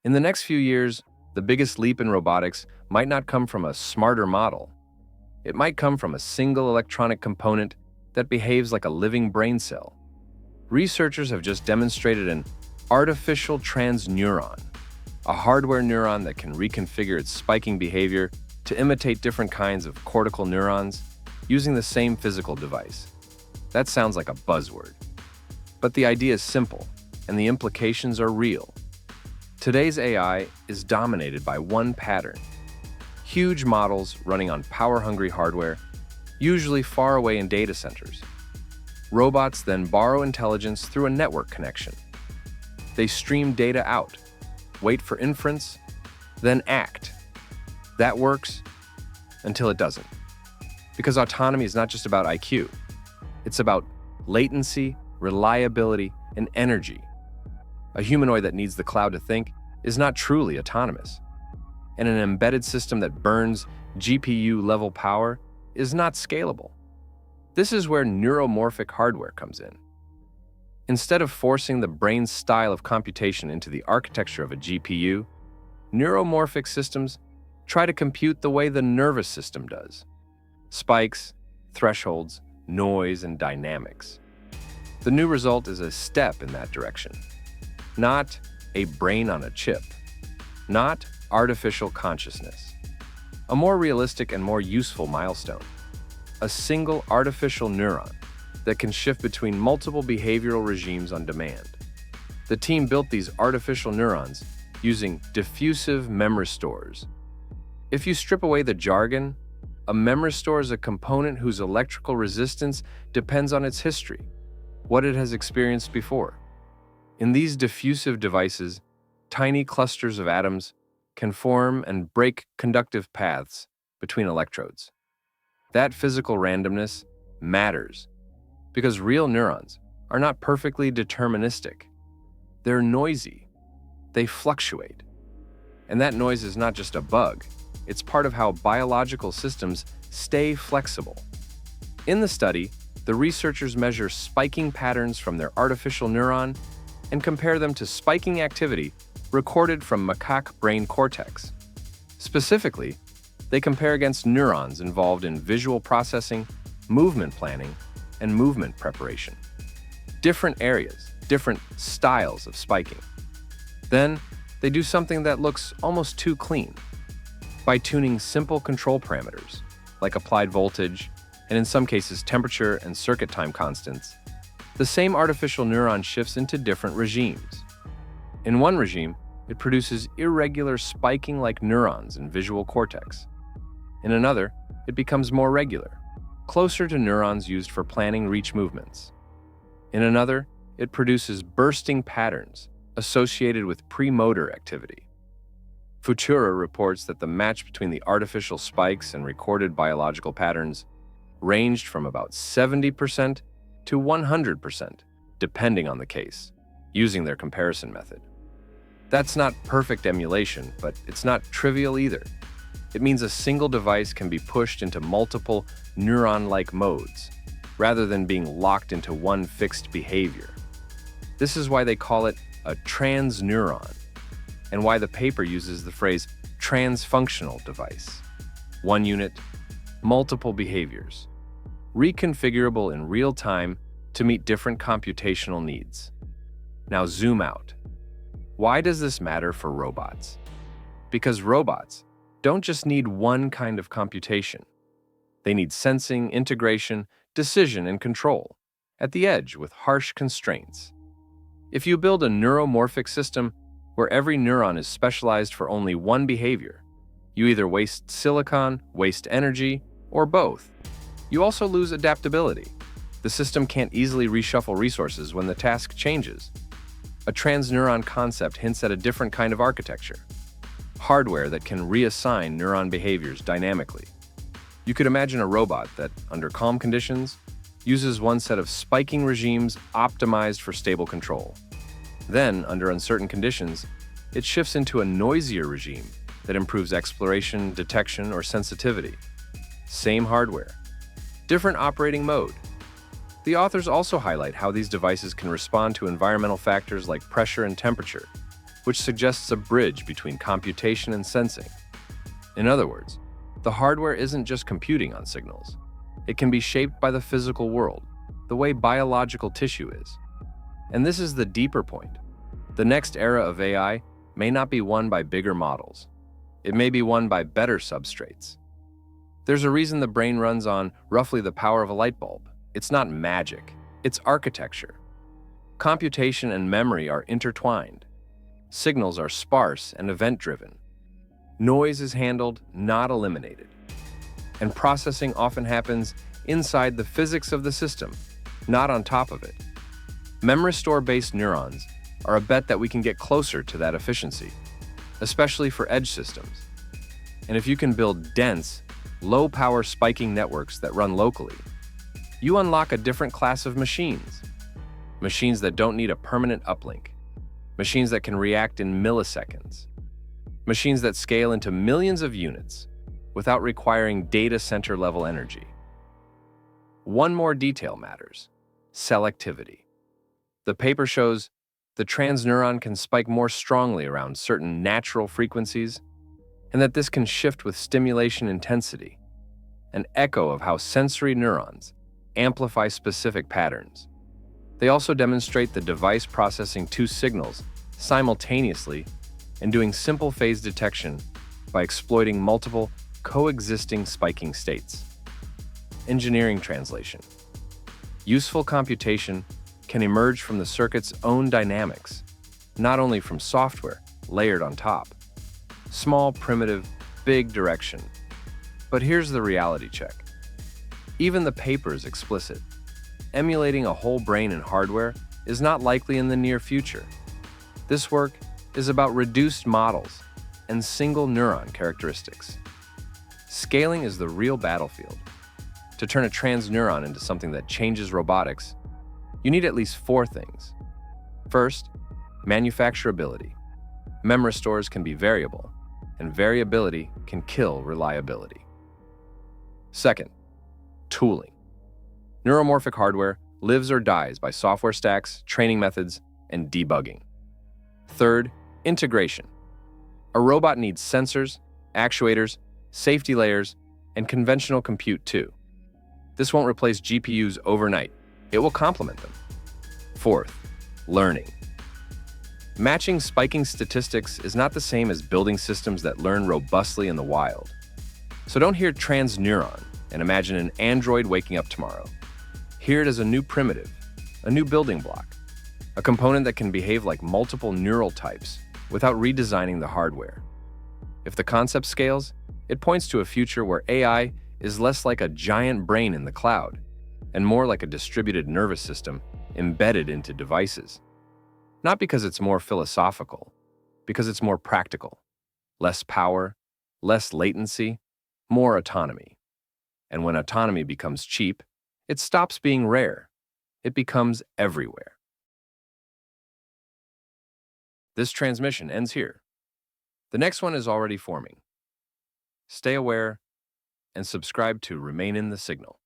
In the next few years, the biggest leap in robotics might not come from a smarter model. It might come from a single electronic component that behaves like a living brain cell. Researchers have just demonstrated an artificial transneuron, a hardware neuron that can reconfigure its spiking behavior to imitate different kinds of cortical neurons using the same physical device. That sounds like a buzzword. But the idea is simple, and the implications are real. Today's AI is dominated by one pattern: huge models running on power-hungry hardware, usually far away in data centers. Robots then borrow intelligence through a network connection. They stream data out, wait for inference, then act. That works until it doesn't. Because autonomy is not just about IQ. It's about latency, reliability, and energy. A humanoid that needs the cloud to think is not truly autonomous. And an embedded system that burns GPU-level power is not scalable. This is where neuromorphic hardware comes in. Instead of forcing the brain's style of computation into the architecture of a GPU, neuromorphic systems try to compute the way the nervous system does: spikes, thresholds, noise, and dynamics. The new result is a step in that direction. Not a brain on a chip. Not artificial consciousness. A more realistic and more useful milestone. A single artificial neuron that can shift between multiple behavioral regimes on demand. The team built these artificial neurons using diffusive memristors. If you strip away the jargon, a memristor is a component whose electrical resistance depends on its history, what it has experienced before. In these diffusive devices, tiny clusters of atoms can form and break conductive paths between electrodes. That physical randomness matters because real neurons are not perfectly deterministic. They're noisy. They fluctuate. And that noise is not just a bug. It's part of how biological systems stay flexible. In the study, the researchers measure spiking patterns from their artificial neuron and compare them to spiking activity recorded from macaque brain cortex. Specifically, they compare against neurons involved in visual processing, movement planning, and movement preparation. Different areas, different styles of spiking. Then, they do something that looks almost too clean. By tuning simple control parameters, like applied voltage, and in some cases temperature and circuit time constants, the same artificial neuron shifts into different regimes. In one regime, it produces irregular spiking-like neurons in visual cortex. In another, it becomes more regular, closer to neurons used for planning reach movements. In another, it produces bursting patterns associated with premotor activity. Futura reports that the match between the artificial spikes and recorded biological patterns ranged from about 70% to 100%, depending on the case, using their comparison method. That's not perfect emulation, but it's not trivial either. It means a single device can be pushed into multiple neuron-like modes, rather than being locked into one fixed behavior. This is why they call it a transneuron, and why the paper uses the phrase transfunctional device. One unit, multiple behaviors, reconfigurable in real time to meet different computational needs. Now zoom out. Why does this matter for robots? Because robots don't just need one kind of computation. They need sensing, integration, decision, and control, at the edge with harsh constraints. If you build a neuromorphic system where every neuron is specialized for only one behavior, you either waste silicon, waste energy, or both. You also lose adaptability. The system can't easily reshuffle resources when the task changes. A transneuron concept hints at a different kind of architecture. Hardware that can reassign neuron behaviors dynamically. You could imagine a robot that, under calm conditions, uses one set of spiking regimes optimized for stable control. Then, under uncertain conditions, it shifts into a noisier regime that improves exploration, detection, or sensitivity. Same hardware, different operating mode. The authors also highlight how these devices can respond to environmental factors like pressure and temperature, which suggests a bridge between computation and sensing. In other words, the hardware isn't just computing on signals. It can be shaped by the physical world, the way biological tissue is. And this is the deeper point. The next era of AI may not be won by bigger models. It may be won by better substrates. There's a reason the brain runs on roughly the power of a light bulb. It's not magic, it's architecture. Computation and memory are intertwined. Signals are sparse and event-driven. Noise is handled, not eliminated. And processing often happens inside the physics of the system, not on top of it. Memristor-based neurons are a bet that we can get closer to that efficiency, especially for edge systems. And if you can build dense, low-power spiking networks that run locally, you unlock a different class of machines. Machines that don't need a permanent uplink. Machines that can react in milliseconds. Machines that scale into millions of units without requiring data center level energy. One more detail matters: selectivity. The paper shows the transneuron can spike more strongly around certain natural frequencies, and that this can shift with stimulation intensity, an echo of how sensory neurons amplify specific patterns. They also demonstrate the device processing two signals simultaneously and doing simple phase detection by exploiting multiple coexisting spiking states. Engineering translation. Useful computation can emerge from the circuit's own dynamics, not only from software layered on top. Small, primitive, big direction. But here's the reality check. Even the paper is explicit. Emulating a whole brain in hardware is not likely in the near future. This work is about reduced models and single neuron characteristics. Scaling is the real battlefield. To turn a transneuron into something that changes robotics, you need at least four things. First, manufacturability. Memristors can be variable, and variability can kill reliability. Second, tooling. Neuromorphic hardware lives or dies by software stacks, training methods, and debugging. Third, integration. A robot needs sensors, actuators, safety layers, and conventional compute too. This won't replace GPUs overnight. It will complement them. Fourth, learning. Matching spiking statistics is not the same as building systems that learn robustly in the wild. So don't hear transneuron and imagine an android waking up tomorrow. Hear it as a new primitive, a new building block, a component that can behave like multiple neural types without redesigning the hardware. If the concept scales, it points to a future where AI is less like a giant brain in the cloud and more like a distributed nervous system embedded into devices. Not because it's more philosophical, because it's more practical. Less power, less latency, more autonomy. And when autonomy becomes cheap, it stops being rare. It becomes everywhere. This transmission ends here. The next one is already forming. Stay aware and subscribe to Remain in the Signal.